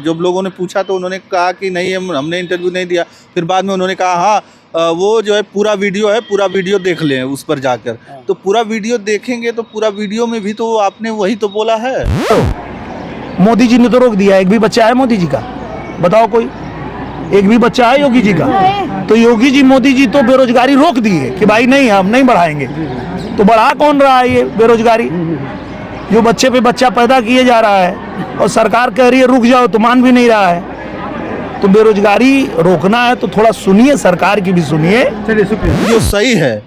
जब लोगों ने पूछा तो उन्होंने कहा कि नहीं, हमने इंटरव्यू नहीं दिया। फिर बाद में उन्होंने कहा हाँ वो जो है पूरा वीडियो है, पूरा वीडियो देख लें उस पर जाकर। तो पूरा वीडियो देखेंगे तो पूरा वीडियो में भी तो आपने वही तो बोला है। मोदी जी ने तो रोक दिया। एक भी बच्चा है मोदी जी का? बताओ कोई एक भी बच्चा है योगी जी का? तो योगी जी मोदी जी तो बेरोजगारी रोक दिए कि भाई नहीं, हम नहीं बढ़ाएंगे। तो बढ़ा कौन रहा है ये बेरोजगारी? जो बच्चे पे बच्चा पैदा किए जा रहा है और सरकार कह रही है रुक जाओ, तो मान भी नहीं रहा है। तो बेरोजगारी रोकना है तो थोड़ा सुनिए, सरकार की भी सुनिए। चलिए शुक्रिया। जो सही है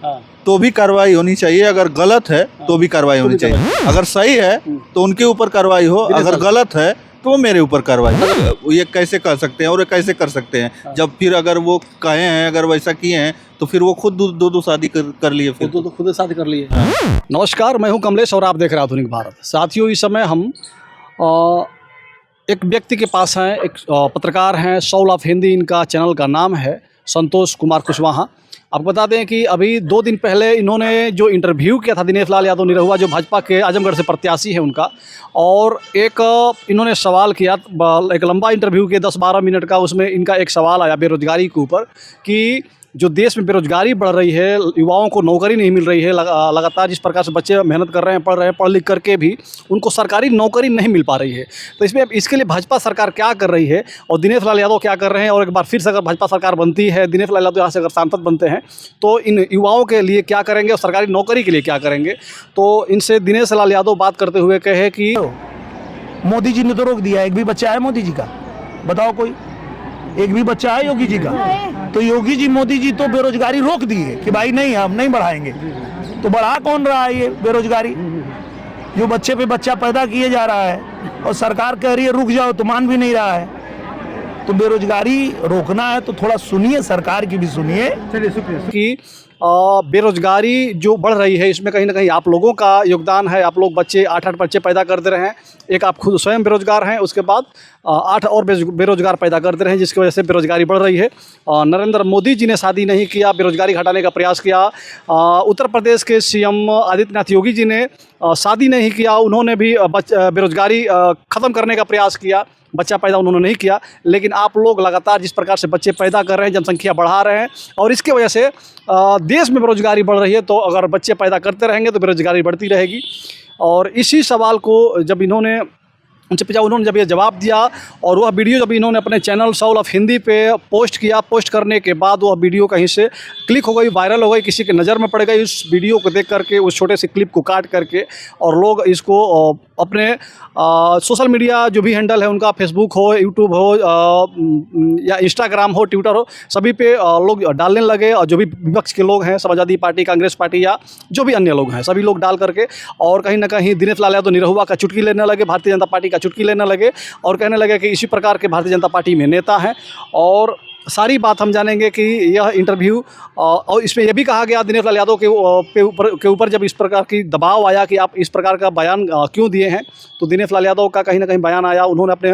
तो भी कार्रवाई होनी चाहिए, अगर गलत है तो भी कार्रवाई होनी चाहिए। अगर सही है तो उनके ऊपर कार्रवाई हो, अगर गलत है तो मेरे ऊपर कार्रवाई। ये कैसे कर सकते हैं और ये कैसे कर सकते हैं? जब फिर अगर वो कहे हैं, अगर वैसा किए हैं तो फिर वो खुद दो शादी कर लिए, फिर खुद शादी कर लिए। नमस्कार, मैं हूं कमलेश और आप देख रहे हैं आधुनिक भारत। साथियों, इस समय हम एक व्यक्ति के पास हैं, एक पत्रकार हैं, सोल ऑफ हिंदी इनका चैनल का नाम है, संतोष कुमार कुशवाहा। आपको बता दें कि अभी 2 दिन पहले इन्होंने जो इंटरव्यू किया था दिनेश लाल यादव निरहुआ, जो भाजपा के आजमगढ़ से प्रत्याशी है उनका, और एक इन्होंने सवाल किया, एक लंबा इंटरव्यू किया 10-12 मिनट का। उसमें इनका एक सवाल आया बेरोजगारी के ऊपर कि जो देश में बेरोजगारी बढ़ रही है, युवाओं को नौकरी नहीं मिल रही है, लगातार जिस प्रकार से बच्चे मेहनत कर रहे हैं, पढ़ लिख करके भी उनको सरकारी नौकरी नहीं मिल पा रही है। तो इसमें इसके लिए भाजपा सरकार क्या कर रही है और दिनेश लाल यादव क्या कर रहे हैं, और एक बार फिर से अगर भाजपा सरकार बनती है, दिनेश लाल यादव यहाँ से अगर सांसद बनते हैं तो इन युवाओं के लिए क्या करेंगे और सरकारी नौकरी के लिए क्या करेंगे। तो इनसे दिनेश लाल यादव बात करते हुए कहे कि मोदी जी ने तो रोक दिया। एक भी बच्चा है मोदी जी का? बताओ कोई एक भी बच्चा है योगी जी का? तो योगी जी मोदी जी तो बेरोजगारी रोक दिए कि भाई नहीं, हम नहीं बढ़ाएंगे। तो बढ़ा कौन रहा है ये बेरोजगारी? जो बच्चे पे बच्चा पैदा किए जा रहा है और सरकार कह रही है रुक जाओ, तो मान भी नहीं रहा है। तो बेरोजगारी रोकना है तो थोड़ा सुनिए, सरकार की भी सुनिए। चलिए शुक्रिया। कि बेरोजगारी जो बढ़ रही है, इसमें कहीं ना कहीं आप लोगों का योगदान है। आप लोग बच्चे 8-8 बच्चे पैदा कर दे रहे हैं। एक आप खुद स्वयं बेरोजगार हैं, उसके बाद 8 और बेरोजगार पैदा कर दे रहे हैं, जिसकी वजह से बेरोजगारी बढ़ रही है। नरेंद्र मोदी जी ने शादी नहीं किया, बेरोजगारी घटाने का प्रयास किया। उत्तर प्रदेश के सीएम आदित्यनाथ योगी जी ने शादी नहीं किया, उन्होंने भी बेरोजगारी ख़त्म करने का प्रयास किया। बच्चा पैदा उन्होंने नहीं किया, लेकिन आप लोग लगातार जिस प्रकार से बच्चे पैदा कर रहे हैं, जनसंख्या बढ़ा रहे हैं, और इसके वजह से देश में बेरोजगारी बढ़ रही है। तो अगर बच्चे पैदा करते रहेंगे तो बेरोजगारी बढ़ती रहेगी। और इसी सवाल को जब इन्होंने उनसे पूछा, उन्होंने जब ये जवाब दिया, और वह वीडियो जब इन्होंने अपने चैनल सोल ऑफ हिंदी पे पोस्ट किया, पोस्ट करने के बाद वह वीडियो कहीं से क्लिक हो गई, वायरल हो गई, किसी के नज़र में पड़ गई। उस वीडियो को देख करके, उस छोटे से क्लिप को काट करके, और लोग इसको अपने सोशल मीडिया जो भी हैंडल है उनका, फेसबुक हो, यूट्यूब हो, या इंस्टाग्राम हो, ट्विटर हो, सभी पे लोग डालने लगे। और जो भी विपक्ष के लोग हैं, समाजवादी पार्टी, कांग्रेस पार्टी, या जो भी अन्य लोग हैं, सभी लोग डाल करके और कहीं ना कहीं दिनेश लाल यादव निरहुआ का चुटकी लेने लगे, भारतीय जनता पार्टी का चुटकी लेने लगे, और कहने लगे कि इसी प्रकार के भारतीय जनता पार्टी में नेता हैं। और सारी बात हम जानेंगे कि यह इंटरव्यू, और इसमें यह भी कहा गया दिनेश लाल यादव के ऊपर जब इस प्रकार की दबाव आया कि आप इस प्रकार का बयान क्यों दिए हैं, तो दिनेश लाल यादव का कहीं ना कहीं बयान आया। उन्होंने अपने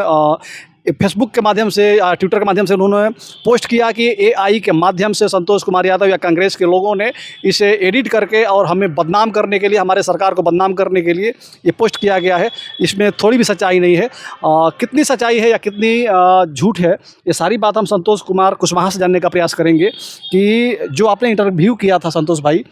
फेसबुक के माध्यम से, ट्विटर के माध्यम से उन्होंने पोस्ट किया कि एआई के माध्यम से संतोष कुमार यादव या कांग्रेस के लोगों ने इसे एडिट करके और हमें बदनाम करने के लिए, हमारे सरकार को बदनाम करने के लिए ये पोस्ट किया गया है। इसमें थोड़ी भी सच्चाई नहीं है। कितनी सच्चाई है या कितनी झूठ है, ये सारी बात हम संतोष कुमार कुशवाहा से जानने का प्रयास करेंगे कि जो आपने इंटरव्यू किया था संतोष भाई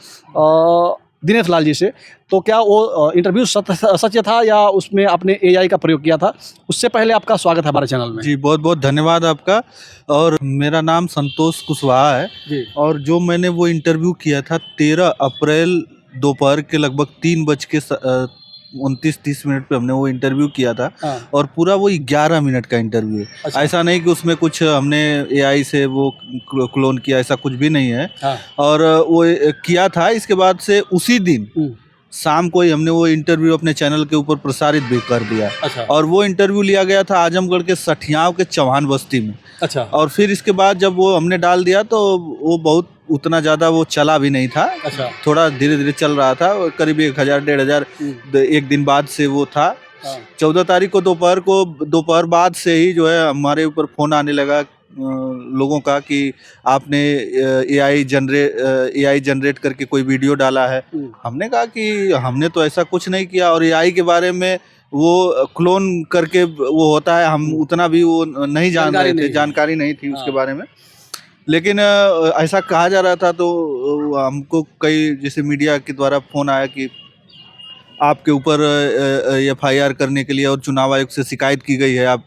दिनेश लाल जी से, तो क्या वो इंटरव्यू सत्य था या उसमें आपने एआई का प्रयोग किया था? उससे पहले आपका स्वागत है हमारे चैनल में। जी, बहुत बहुत धन्यवाद आपका। और मेरा नाम संतोष कुशवाहा है जी। और जो मैंने वो इंटरव्यू किया था 13 अप्रैल दोपहर के लगभग 3:29-30 पे हमने वो इंटरव्यू किया था। और पूरा वो 11 मिनट का इंटरव्यू है। अच्छा। ऐसा नहीं कि उसमें कुछ हमने एआई से वो क्लोन किया, ऐसा कुछ भी नहीं है। और वो किया था, इसके बाद से उसी दिन शाम को ही हमने वो इंटरव्यू अपने चैनल के ऊपर प्रसारित भी कर दिया। अच्छा। और वो इंटरव्यू लिया गया था आजमगढ़ के सठियाव के चौहान बस्ती में। अच्छा। और फिर इसके बाद जब वो हमने डाल दिया तो वो बहुत उतना ज़्यादा वो चला भी नहीं था। अच्छा। थोड़ा धीरे धीरे चल रहा था, करीब 1000-1500 एक दिन बाद से वो था। 14 तारीख को दोपहर बाद से ही जो है हमारे ऊपर फ़ोन आने लगा लोगों का कि आपने एआई जनरेट करके कोई वीडियो डाला है। हमने कहा कि हमने तो ऐसा कुछ नहीं किया, और एआई के बारे में वो क्लोन करके वो होता है, हम उतना भी वो नहीं जान रहे थे, जानकारी नहीं थी उसके बारे में। लेकिन ऐसा कहा जा रहा था, तो हमको कई जैसे मीडिया के द्वारा फ़ोन आया कि आपके ऊपर FIR करने के लिए और चुनाव आयोग से शिकायत की गई है, आप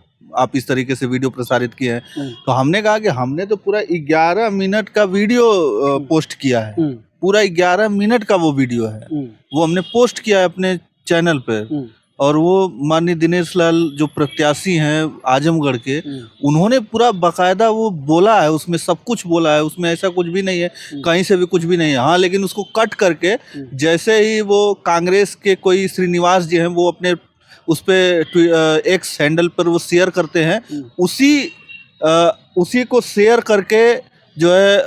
इस तरीके से वीडियो प्रसारित किए हैं। तो हमने कहा कि हमने तो पूरा 11 मिनट का वीडियो पोस्ट किया है, पूरा 11 मिनट का वो वीडियो है, वो हमने पोस्ट किया है अपने चैनल पे। और वो माननीय दिनेश लाल जो प्रत्याशी हैं आजमगढ़ के, उन्होंने पूरा बाकायदा वो बोला है, उसमें सब कुछ बोला है, उसमें ऐसा कुछ भी नहीं है, कहीं से भी कुछ भी नहीं है। हाँ, लेकिन उसको कट करके जैसे ही वो कांग्रेस के कोई श्रीनिवास जी हैं, वो अपने उस पे एक्स हैंडल पर वो शेयर करते हैं, उसी को शेयर करके जो है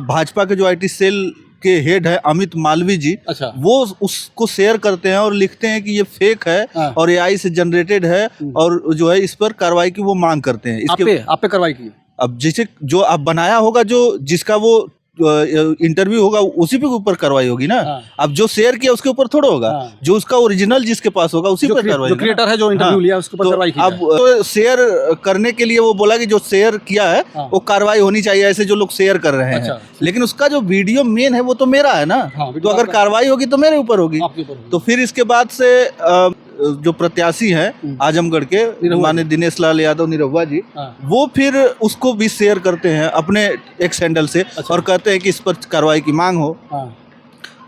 भाजपा के जो IT सेल के हेड है अमित मालवीय जी, अच्छा, वो उसको शेयर करते हैं और लिखते हैं कि ये फेक है और AI से जनरेटेड है, और जो है इस पर कार्रवाई की वो मांग करते हैं। आप पे कार्रवाई की? अब जैसे जो आप बनाया होगा, जो जिसका वो इंटरव्यू होगा, उसी पे ऊपर कार्रवाई होगी ना। अब जो शेयर किया उसके ऊपर थोड़ा होगा, जो उसका ओरिजिनल जिसके पास होगा उसी पर कार्रवाई, जो क्रिएटर है जो इंटरव्यू लिया उसके ऊपर कार्रवाई की। अब तो शेयर करने के लिए वो बोला कि जो शेयर किया है वो कार्रवाई होनी चाहिए, ऐसे जो लोग शेयर कर रहे हैं। लेकिन उसका जो वीडियो मेन है वो तो मेरा है ना, तो अगर कार्रवाई होगी तो मेरे ऊपर होगी। तो फिर इसके बाद से जो प्रत्याशी हैं आजमगढ़ के माननीय दिनेश लाल यादव निरहुआ जी, वो फिर उसको भी शेयर करते हैं अपने एक्स हैंडल से, और कहते हैं कि इस पर कार्रवाई की मांग हो।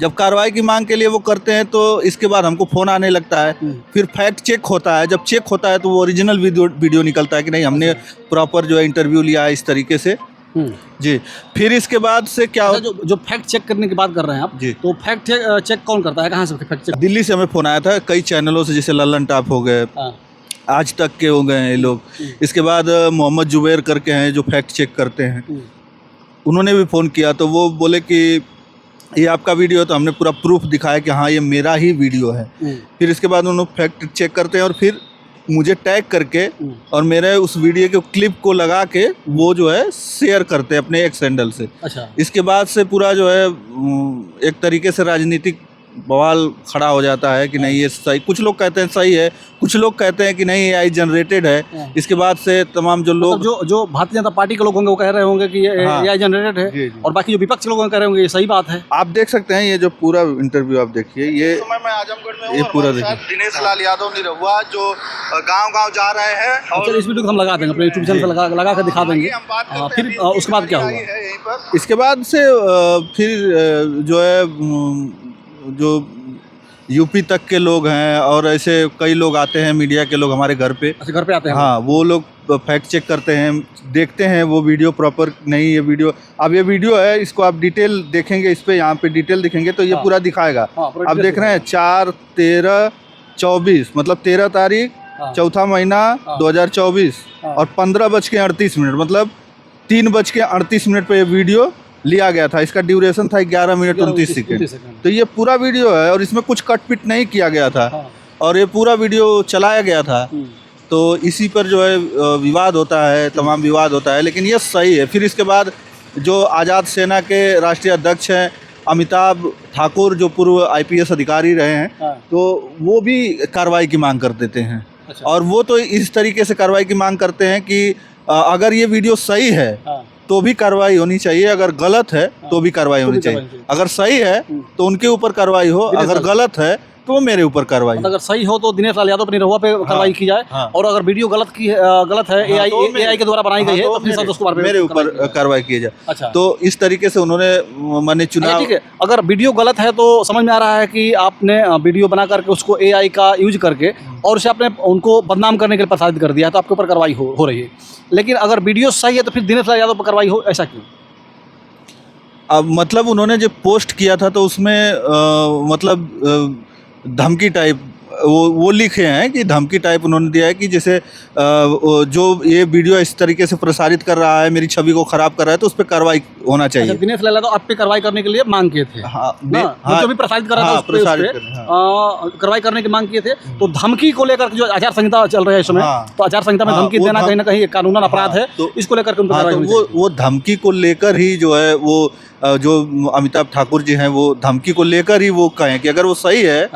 जब कार्रवाई की मांग के लिए वो करते हैं, तो इसके बाद हमको फ़ोन आने लगता है, फिर फैक्ट चेक होता है। जब चेक होता है तो वो ओरिजिनल वीडियो निकलता है कि नहीं, हमने प्रॉपर जो है इंटरव्यू लिया है इस तरीके से जी। फिर इसके बाद से क्या जो फैक्ट चेक करने की बात कर रहे हैं आप जी, तो फैक्ट चेक कौन करता है, कहाँ से फैक्ट चेक? दिल्ली से हमें फ़ोन आया था, कई चैनलों से, जैसे लल्लन टॉप हो गए, आज तक के हो गए हैं ये लोग। इसके बाद मोहम्मद जुबैर करके हैं जो फैक्ट चेक करते हैं, उन्होंने भी फ़ोन किया, तो वो बोले कि ये आपका वीडियो है, तो हमने पूरा प्रूफ दिखाया कि हाँ ये मेरा ही वीडियो है। फिर इसके बाद उन्होंने फैक्ट चेक करते हैं और फिर मुझे टैग करके और मेरे उस वीडियो के क्लिप को लगा के वो जो है शेयर करते हैं अपने एक्स हैंडल से। अच्छा। इसके बाद से पूरा जो है एक तरीके से राजनीतिक बवाल खड़ा हो जाता है कि नहीं ये सही, कुछ लोग कहते हैं सही है, कुछ लोग कहते हैं कि नहीं AI जनरेटेड है। इसके बाद से तमाम जो लोग जो भारतीय जनता पार्टी के लोग होंगे वो कह रहे होंगे कि ये AI जनरेटेड है, जी। और बाकी जो विपक्ष के लोग कह रहे होंगे ये सही बात है। आप देख सकते हैं ये जो पूरा इंटरव्यू आप देखिए, ये मैं आजमगढ़ में ये पूरा देखिए, दिनेश लाल यादव निरहुआ जो गाँव जा रहे हैं। और इस वीडियो को हम लगा देंगे अपने यूट्यूब चैनल पर लगा कर दिखा देंगे। फिर उसके बाद क्या होगा? इसके बाद से फिर जो है जो यूपी तक के लोग हैं और ऐसे कई लोग आते हैं, मीडिया के लोग हमारे घर पे। अच्छा, घर पे आते हैं? हाँ, वो लोग फैक्ट चेक करते हैं, देखते हैं वो वीडियो प्रॉपर नहीं, ये वीडियो, अब ये वीडियो है, इसको आप डिटेल देखेंगे, इस पे यहाँ पे डिटेल दिखेंगे तो ये पूरा दिखाएगा। आप देख रहे हैं 4/13/24 मतलब 13 तारीख, चौथा महीना 2024 और 15:38 मतलब 3:38 पे ये वीडियो लिया गया था। इसका ड्यूरेशन था 11 मिनट 29 सेकेंड। तो ये पूरा वीडियो है और इसमें कुछ कट पिट नहीं किया गया था और ये पूरा वीडियो चलाया गया था। तो इसी पर जो है विवाद होता है, तमाम विवाद होता है, लेकिन ये सही है। फिर इसके बाद जो आज़ाद सेना के राष्ट्रीय अध्यक्ष हैं अमिताभ ठाकुर, जो पूर्व IPS अधिकारी रहे हैं, तो वो भी कार्रवाई की मांग कर देते हैं। और वो तो इस तरीके से कार्रवाई की मांग करते हैं कि अगर ये वीडियो सही है तो भी कार्रवाई होनी चाहिए, अगर गलत है तो भी कार्रवाई होनी चाहिए। अगर सही है तो उनके ऊपर कार्रवाई हो, अगर गलत है तो मेरे ऊपर कार्रवाई। अगर सही हो तो दिनेश लाल यादव निरहुआ पे कार्रवाई की जाए, और अगर वीडियो गलत है AI के द्वारा बनाई गई है तो फिर संतोष कुमार मेरे ऊपर कार्रवाई की जाए। अच्छा, तो इस तरीके से उन्होंने माने चुनाव। ठीक है, अगर वीडियो गलत है तो समझ में आ रहा है कि आपने वीडियो बना करके उसको AI का यूज करके और उसे आपने उनको बदनाम करने के लिए प्रसारित कर दिया, तो आपके ऊपर कार्रवाई हो रही है। लेकिन अगर वीडियो सही है तो फिर दिनेश लाल यादव पर कार्रवाई हो, ऐसा क्यों? अब मतलब उन्होंने जो पोस्ट किया था तो उसमें मतलब धमकी टाइप वो लिखे हैं कि धमकी टाइप उन्होंने दिया है कि जैसे जो ये वीडियो इस तरीके से प्रसारित कर रहा है, मेरी छवि को खराब कर रहा है, तो उस पर कार्रवाई होना चाहिए। अच्छा, दिनेश लाल यादव आप पे कार्रवाई करने के लिए मांग किए थे? जो भी प्रसारित कर रहा था कार्रवाई करने की मांग किए थे। तो धमकी को लेकर जो आचार संहिता चल रही है इस समय, तो आचार संहिता में धमकी देना कहीं ना कहीं कानूनन अपराध है, तो इसको लेकर वो धमकी को लेकर ही जो है वो जो अमिताभ ठाकुर जी हैं वो धमकी को लेकर ही वो कहें कि अगर वो सही है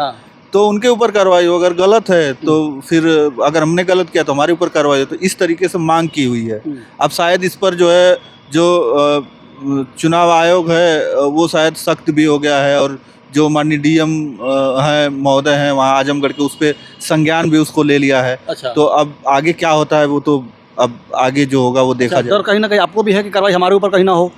तो उनके ऊपर कार्रवाई हो, अगर गलत है तो फिर अगर हमने गलत किया तो हमारे ऊपर कार्रवाई हो। तो इस तरीके से मांग की हुई है। अब शायद इस पर जो है जो चुनाव आयोग है वो शायद सख्त भी हो गया है, और जो माननीय डीएम हैं महोदय हैं वहाँ आजमगढ़ के, उस पर संज्ञान भी उसको ले लिया है। अच्छा। तो अब आगे क्या होता है वो तो अब आगे जो होगा वो देखा जाएगा। डर कहीं ना कहीं आपको भी है कि कार्रवाई हमारे ऊपर कहीं ना हो?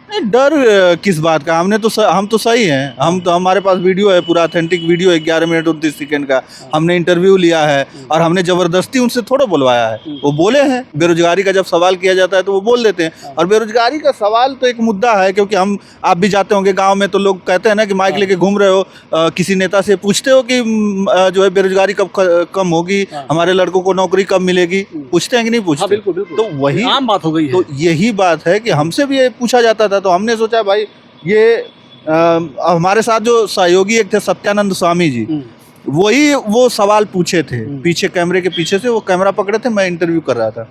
नहीं, डर किस बात का? हम तो सही हैं। हम तो, हमारे पास वीडियो है, पूरा ऑथेंटिक वीडियो है 11 मिनट 29 सेकंड का। हमने इंटरव्यू लिया है और हमने ज़बरदस्ती उनसे थोड़ा बुलवाया है। वो बोले हैं, बेरोजगारी का जब सवाल किया जाता है तो वो बोल देते हैं। और बेरोजगारी का सवाल तो एक मुद्दा है, क्योंकि आप भी जाते होंगे गाँव में, तो लोग कहते हैं ना कि माइक लेके घूम रहे हो, किसी नेता से पूछते हो कि जो है बेरोजगारी कब कम होगी, हमारे लड़कों को नौकरी कब मिलेगी, पूछते हैं कि नहीं पूछते? बिल्कुल बिल्कुल। तो वही आम बात हो गई है। तो यही बात है कि हमसे भी ये पूछा जाता था, तो हमने सोचा भाई ये हमारे साथ जो सहयोगी एक थे सत्यानंद स्वामी जी, वही वो सवाल पूछे थे पीछे, कैमरे के पीछे से वो कैमरा पकड़े थे, मैं इंटरव्यू कर रहा था,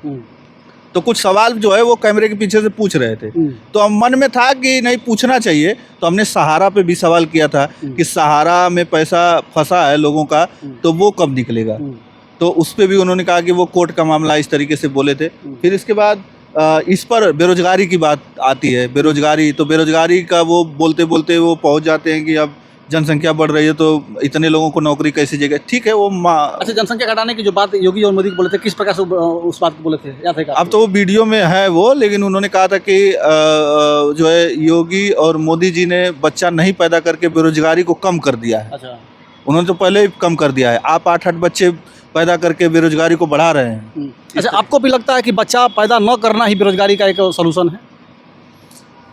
तो कुछ सवाल जो है वो कैमरे के पीछे से पूछ रहे थे। तो हम मन में था कि नहीं पूछना चाहिए, तो हमने सहारा पे भी सवाल किया था कि सहारा में पैसा फंसा है लोगों का, तो वो कब निकलेगा। तो उस पर भी उन्होंने कहा कि वो कोर्ट का मामला, इस तरीके से बोले थे। फिर इसके बाद इस पर बेरोजगारी की बात आती है। बेरोजगारी का वो बोलते बोलते वो पहुंच जाते हैं कि अब जनसंख्या बढ़ रही है तो इतने लोगों को नौकरी कैसे देगा। ठीक है, वो अच्छा, जनसंख्या घटाने की जो बात योगी और मोदी बोले थे, किस प्रकार से उस बात को बोले थे, याद है क्या? अब तो वो वीडियो में है वो, लेकिन उन्होंने कहा था कि जो है योगी और मोदी जी ने बच्चा नहीं पैदा करके बेरोजगारी को कम कर दिया है। अच्छा। उन्होंने तो पहले ही कम कर दिया है। आप 8-8 बच्चे पैदा करके बेरोजगारी को बढ़ा रहे हैं। अच्छा, आपको भी लगता है कि बच्चा पैदा न करना ही बेरोजगारी का एक सलूशन है?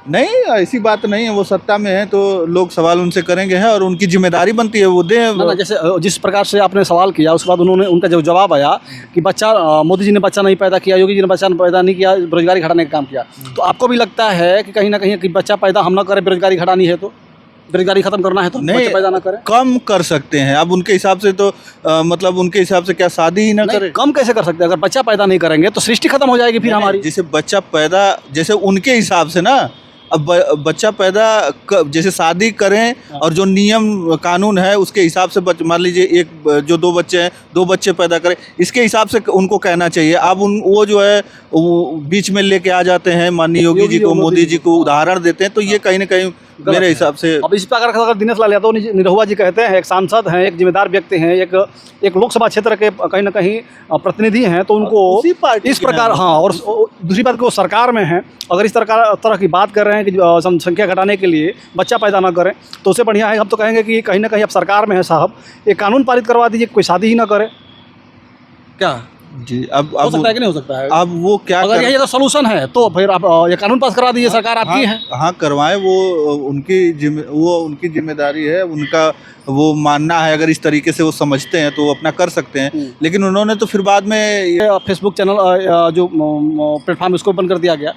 नहीं, ऐसी बात नहीं है। वो सत्ता में है तो लोग सवाल उनसे करेंगे हैं और उनकी जिम्मेदारी बनती है वो दें। ना, जैसे जिस प्रकार से आपने सवाल किया उसके बाद उनका जो जवाब आया कि बच्चा मोदी जी ने बच्चा नहीं पैदा किया, योगी जी ने बच्चा पैदा नहीं किया, बेरोजगारी घटाने का काम किया, तो आपको भी लगता है कि कहीं ना कहीं कि बच्चा पैदा हम ना करें, बेरोजगारी घटानी है तो, बेरोजगारी खत्म करना है तो नहीं पैदा ना करें? कम कर सकते हैं। अब उनके हिसाब से तो मतलब उनके हिसाब से क्या शादी ही ना करें? कम कैसे कर सकते हैं? अगर बच्चा पैदा नहीं करेंगे तो सृष्टि खत्म हो जाएगी फिर हमारी। जैसे बच्चा पैदा, जैसे उनके हिसाब से ना, अब बच्चा पैदा जैसे शादी करें और जो नियम कानून है उसके हिसाब से मान लीजिए जो 2 बच्चे हैं, 2 बच्चे पैदा करें, इसके हिसाब से उनको कहना चाहिए। अब वो जो है वो बीच में लेके आ जाते हैं, माननीय योगी जी को, मोदी जी को उदाहरण देते हैं, तो ये कहीं ना कहीं मेरे हिसाब से। अब इस प्रकार का अगर दिनेश लाल यादव निरहुआ जी कहते हैं, एक सांसद हैं, एक जिम्मेदार व्यक्ति हैं, एक लोकसभा क्षेत्र के कहीं ना कहीं प्रतिनिधि हैं, तो उनको इस प्रकार, हाँ, और दूसरी बात को सरकार में हैं, अगर इस तरह की बात कर रहे हैं कि जनसंख्या घटाने के लिए बच्चा पैदा ना करें, तो उससे बढ़िया है हम तो कहेंगे कि कहीं ना कहीं अब सरकार में है साहब, एक कानून पारित करवा दीजिए, कोई शादी ही ना करे। क्या जी, अब हो सकता है कि नहीं हो सकता है? अब वो क्या, अगर यही तो सोल्यूशन है तो फिर आप ये कानून पास करवा दीजिए, सरकार आपकी है। हाँ, करवाएं, वो उनकी जिम्मेदारी है, उनका वो मानना है। अगर इस तरीके से वो समझते हैं तो वो अपना कर सकते हैं, लेकिन उन्होंने तो फिर बाद में फेसबुक चैनल जो प्लेटफॉर्म उसको बंद कर दिया गया,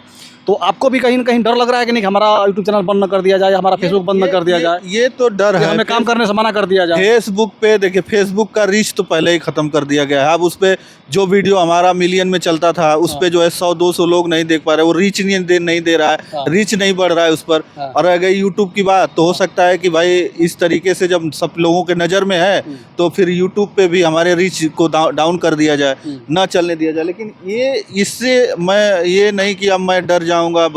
तो आपको भी कहीं ना कहीं डर लग रहा है कि नहीं हमारा यूट्यूब चैनल बंद न कर दिया जाए, हमारा फेसबुक बंद न कर दिया जाए? ये तो डर है, हमें काम करने से मना कर दिया जाए। फेसबुक पे देखिए, फेसबुक का रीच तो पहले ही खत्म कर दिया गया है। अब उस पे जो वीडियो हमारा मिलियन में चलता था, उस पे जो है 100-200 लोग नहीं देख पा रहे, वो रीच नहीं दे रहा है, रीच नहीं बढ़ रहा है उस पर। और अगर यूट्यूब की बात, तो हो सकता है कि भाई इस तरीके से जब सब लोगों के नज़र में है तो फिर यूट्यूब पे भी हमारे रीच को डाउन कर दिया जाए, ना चलने दिया जाए। लेकिन इससे मैं ये नहीं कि अब मैं डर जाऊँगा,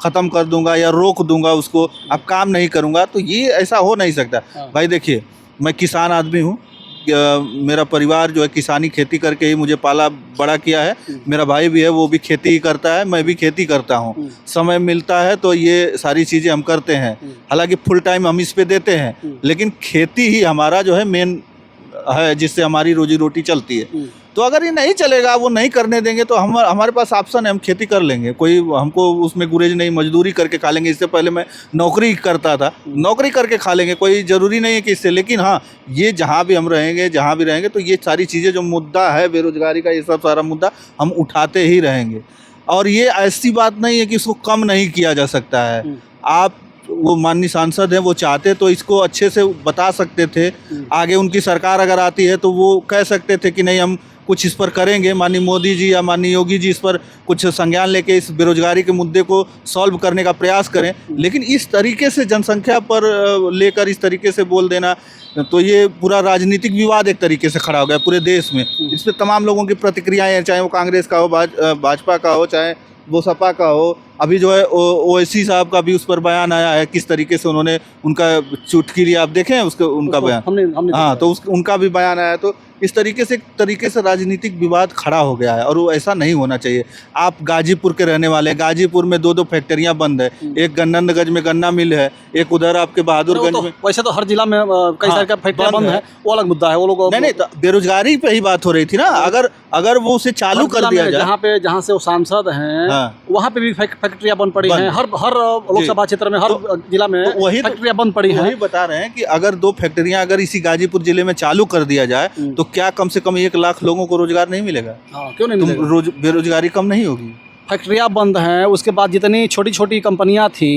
ख़त्म कर दूंगा या रोक दूंगा उसको, अब काम नहीं करूंगा, तो ये ऐसा हो नहीं सकता। भाई देखिए, मैं किसान आदमी हूँ, मेरा परिवार जो है किसानी खेती करके ही मुझे पाला बड़ा किया है। मेरा भाई भी है, वो भी खेती ही करता है, मैं भी खेती करता हूँ। समय मिलता है तो ये सारी चीज़ें हम करते हैं। हालांकि फुल टाइम हम इस पे देते हैं, लेकिन खेती ही हमारा जो है मेन है, जिससे हमारी रोजी रोटी चलती है। तो अगर ये नहीं चलेगा, वो नहीं करने देंगे, तो हमारे पास ऑप्शन है, हम खेती कर लेंगे, कोई हमको उसमें गुरेज नहीं, मजदूरी करके खा लेंगे। इससे पहले मैं नौकरी करता था, नौकरी करके खा लेंगे, कोई ज़रूरी नहीं है कि इससे। लेकिन हाँ, ये जहाँ भी हम रहेंगे, जहाँ भी रहेंगे, तो ये सारी चीज़ें जो मुद्दा है बेरोजगारी का, ये सब सारा मुद्दा हम उठाते ही रहेंगे। और ये ऐसी बात नहीं है कि इसको कम नहीं किया जा सकता है। आप वो माननीय सांसद हैं, वो चाहते तो इसको अच्छे से बता सकते थे। आगे उनकी सरकार अगर आती है तो वो कह सकते थे कि नहीं, हम कुछ इस पर करेंगे, माननीय मोदी जी या माननीय योगी जी इस पर कुछ संज्ञान लेके इस बेरोजगारी के मुद्दे को सॉल्व करने का प्रयास करें। लेकिन इस तरीके से जनसंख्या पर लेकर इस तरीके से बोल देना, तो ये पूरा राजनीतिक विवाद एक तरीके से खड़ा हो गया पूरे देश में। इस पर तमाम लोगों की प्रतिक्रियाएं हैं, चाहे वो कांग्रेस का हो, भाजपा का हो, चाहे वो सपा का हो। अभी जो है ओवैसी साहब का भी उस पर बयान आया है, किस तरीके से उन्होंने उनका चुटकी लिया, आप देखें उसके उनका बयान। हमने हाँ, तो उनका भी बयान आया। तो इस तरीके से राजनीतिक विवाद खड़ा हो गया है और वो ऐसा नहीं होना चाहिए। आप गाजीपुर के रहने वाले, गाजीपुर में 2 फैक्ट्रियां बंद है, एक गन्नतगंज में गन्ना मिल है, एक उधर आपके बहादुरगंज में। वैसे तो हर जिला में कई सारे फैक्ट्रियां बंद है, वो अलग मुद्दा है। वो लोग नहीं, तो बेरोजगारी पे ही बात हो रही थी ना। अगर वो उसे चालू कर दिया जाए, जहाँ से वो सांसद हैं वहाँ पे भी फैक्ट्रियां बंद पड़ी हैं। हर लोकसभा क्षेत्र में, हर जिला में वही फैक्ट्रियां बंद पड़ी हैं। वही बता रहे हैं कि अगर 2 फैक्ट्रियां अगर इसी गाजीपुर जिले में चालू कर दिया जाए तो क्या कम से कम 1 लाख लोगों को रोजगार नहीं मिलेगा? क्यों नहीं मिलेगा? बेरोजगारी कम नहीं होगी? फैक्ट्रियां बंद हैं, उसके बाद जितनी छोटी छोटी कंपनियां थी,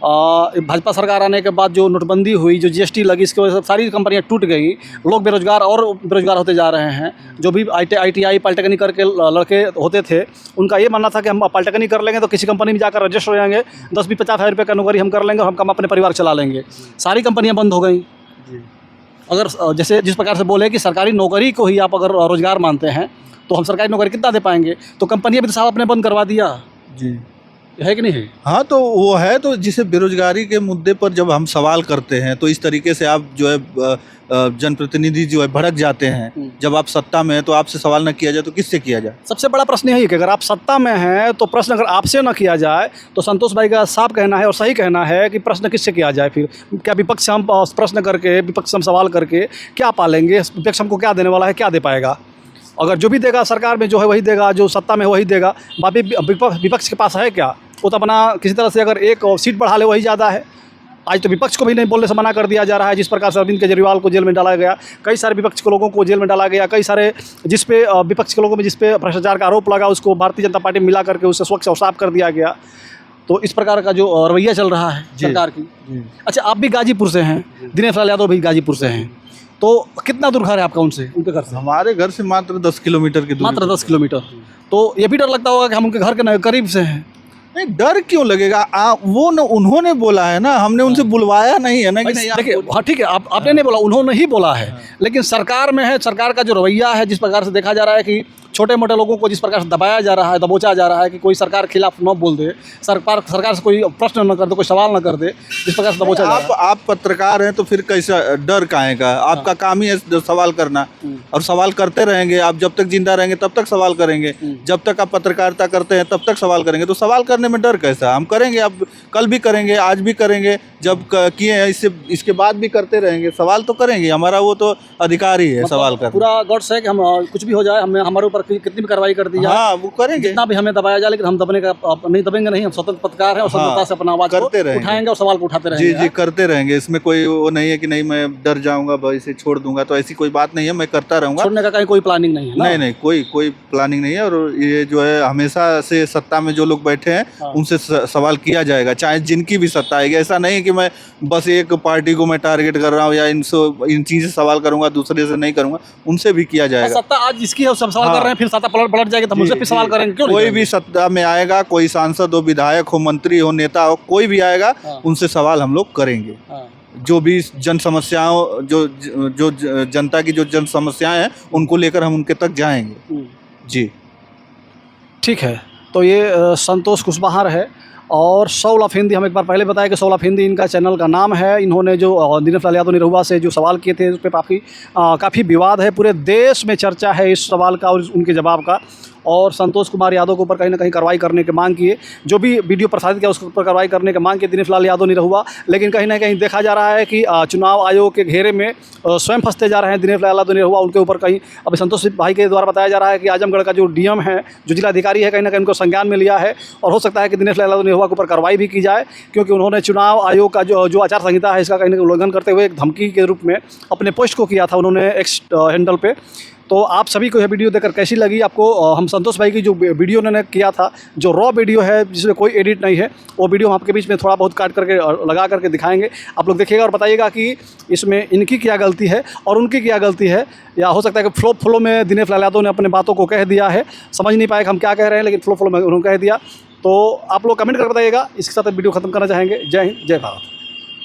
भाजपा सरकार आने के बाद जो नोटबंदी हुई, जो जीएसटी लगी, इसकी वजह से सारी कंपनियां टूट गई। लोग बेरोजगार और बेरोजगार होते जा रहे हैं। जो भी ITI पॉलिटेक्निक करके लड़के होते थे, उनका ये मानना था कि हम पॉलिटेक्निक कर लेंगे तो किसी कंपनी में जाकर रजिस्टर हो जाएंगे, 10-20-50 हज़ार रुपये का नौकरी हम कर लेंगे और हम अपने परिवार चला लेंगे। सारी कंपनियाँ बंद हो गई। अगर जैसे जिस प्रकार से बोले कि सरकारी नौकरी को ही आप अगर रोजगार मानते हैं तो हम सरकारी नौकरी कितना दे पाएंगे? तो कंपनियां भी तो साहब अपने बंद करवा दिया जी, है कि नहीं है? हाँ, तो वो है। तो जिसे बेरोजगारी के मुद्दे पर जब हम सवाल करते हैं तो इस तरीके से आप जो है जनप्रतिनिधि जो है भड़क जाते हैं। जब आप सत्ता में हैं तो आपसे सवाल न किया जाए तो किससे किया जाए? सबसे बड़ा प्रश्न यही है कि अगर आप सत्ता में हैं तो प्रश्न अगर आपसे न किया जाए तो संतोष भाई का साफ कहना है और सही कहना है कि प्रश्न किससे किया जाए? फिर क्या विपक्ष हम प्रश्न करके, विपक्ष हम सवाल करके क्या पालेंगे? विपक्ष हमको क्या देने वाला है, क्या दे पाएगा? अगर जो भी देगा सरकार में जो है वही देगा, जो सत्ता में वही देगा। बाकी विपक्ष के पास है क्या? वो तो अपना किसी तरह से अगर 1 सीट बढ़ा ले वही ज़्यादा है। आज तो विपक्ष को भी नहीं बोलने से मना कर दिया जा रहा है। जिस प्रकार से अरविंद केजरीवाल को जेल में डाला गया, कई सारे विपक्ष के लोगों को जेल में डाला गया, कई सारे जिस पे विपक्ष के लोगों में जिस पे भ्रष्टाचार का आरोप लगा उसको भारतीय जनता पार्टी में मिला करके उससे स्वच्छ और साफ कर दिया गया। तो इस प्रकार का जो रवैया चल रहा है सरकार की। अच्छा, आप भी गाजीपुर से हैं, दिनेश लाल यादव भी गाजीपुर से हैं, तो कितना दूर घर है आपका उनसे, उनके घर से? हमारे घर से मात्र 10 किलोमीटर की दूरी। मात्र 10 किलोमीटर। तो ये भी डर लगता होगा कि हम उनके घर के करीब से हैं। नहीं, डर क्यों लगेगा? वो न उन्होंने बोला है ना, हमने उनसे बुलवाया नहीं है ना। कि नहीं, देखिए, हाँ ठीक है, आपने नहीं बोला, उन्होंने ही बोला है। लेकिन सरकार में है, सरकार का जो रवैया है, जिस प्रकार से देखा जा रहा है कि छोटे मोटे लोगों को जिस प्रकार से दबाया जा रहा है, दबोचा जा रहा है कि कोई सरकार के खिलाफ न बोल दे, सरकार से कोई प्रश्न न कर दे, कोई सवाल न कर दे, जिस प्रकार से दबोचा जा रहा है। आप पत्रकार हैं तो फिर कैसा डर काहे का? आपका काम ही है सवाल करना और सवाल करते रहेंगे। आप जब तक जिंदा रहेंगे तब तक सवाल करेंगे, जब तक आप पत्रकारिता करते हैं तब तक सवाल करेंगे। तो सवाल करने में डर कैसा? हम करेंगे, अब कल भी करेंगे, आज भी करेंगे, जब किए हैं इसके बाद भी करते रहेंगे। सवाल तो करेंगे, हमारा वो तो अधिकार ही है सवाल करना। पूरा गट्स है कि हम कुछ भी हो जाए, हमें हमारे ऊपर कितनी भी कार्रवाई कर दी जाए, हाँ, वो करेंगे, जितना भी हमें दबाया जाए, लेकिन हम नहीं दबेंगे नहीं। हम स्वतंत्र पत्रकार हैं और स्वतंत्रता से अपना आवाज करते रहेंगे, उठाएंगे और सवाल को उठाते रहेंगे। जी, करते रहेंगे। इसमें कोई वो नहीं है कि नहीं मैं डर जाऊंगा, इसे छोड़ दूंगा, तो ऐसी कोई बात नहीं है। मैं करता रहूंगा, छोड़ने का कहीं कोई प्लानिंग नहीं है। नहीं, कोई प्लानिंग नहीं है। और ये जो है हमेशा से सत्ता में जो लोग बैठे हैं उनसे सवाल किया जाएगा, चाहे जिनकी भी सत्ता आएगी। ऐसा नहीं कि मैं बस एक पार्टी को मैं टारगेट कर रहा हूँ या इन चीज़ से सवाल करूंगा, दूसरे से नहीं करूंगा, उनसे भी किया जाएगा। सत्ता आज जिसकी है सब सवाल कर रहे हैं, फिर सत्ता पलट जाएगी तो मुझसे फिर सवाल करेंगे क्यों? कोई भी सत्ता में आएगा, कोई सांसद हो, विधायक हो, मंत्री हो, नेता हो, कोई भी आएगा, उनसे सवाल हम लोग करेंगे। जो भी जन समस्याओं, जो जनता की जो जन समस्याएं हैं उनको लेकर हम उनके तक जाएंगे। जी, ठीक है। तो ये संतोष कुशवाहा है और सोल ऑफ हिंदी, हम एक बार पहले बताया कि सोल ऑफ हिंदी इनका चैनल का नाम है। इन्होंने जो दिनेश लाल यादव निरहुआ से जो सवाल किए थे उस पर काफ़ी विवाद है, पूरे देश में चर्चा है इस सवाल का और उनके जवाब का। और संतोष कुमार यादव के ऊपर कहीं ना कहीं कार्रवाई करने की मांग किए, जो भी वीडियो प्रसारित किया उसके ऊपर कार्रवाई करने की मांग की दिनेश लाल यादव निरहुआ। लेकिन कहीं ना कहीं देखा जा रहा है कि चुनाव आयोग के घेरे में स्वयं फंसते जा रहे हैं दिनेश लाल यादव निरहुआ। उनके ऊपर कहीं अभी संतोष भाई के द्वारा बताया जा रहा है कि आजमगढ़ का जो DM है, जो जिलाधिकारी है, कहीं ना कहीं उनको संज्ञान में लिया है और हो सकता है कि दिनेश लाल यादव निरहुआ के ऊपर कार्रवाई भी की जाए, क्योंकि उन्होंने चुनाव आयोग का जो आचार संहिता है इसका कहीं ना कहीं उल्लंघन करते हुए एक धमकी के रूप में अपने पोस्ट को किया था उन्होंने एक्स हैंडल पे। तो आप सभी को यह वीडियो देखकर कैसी लगी आपको? हम संतोष भाई की जो वीडियो उन्होंने किया था, जो रॉ वीडियो है जिसमें कोई एडिट नहीं है, वो वीडियो हम आपके बीच में थोड़ा बहुत काट करके लगा करके दिखाएंगे। आप लोग देखिएगा और बताइएगा कि इसमें इनकी क्या गलती है और उनकी क्या गलती है, या हो सकता है कि फ्लो में दिनेश लाल यादव ने अपने बातों को कह दिया है, समझ नहीं पाए कि हम क्या कह रहे हैं, लेकिन फ्लो में उन्होंने कह दिया। तो आप लोग कमेंट करके बताइएगा। इसके साथ वीडियो खत्म करना चाहेंगे। जय हिंद, जय भारत।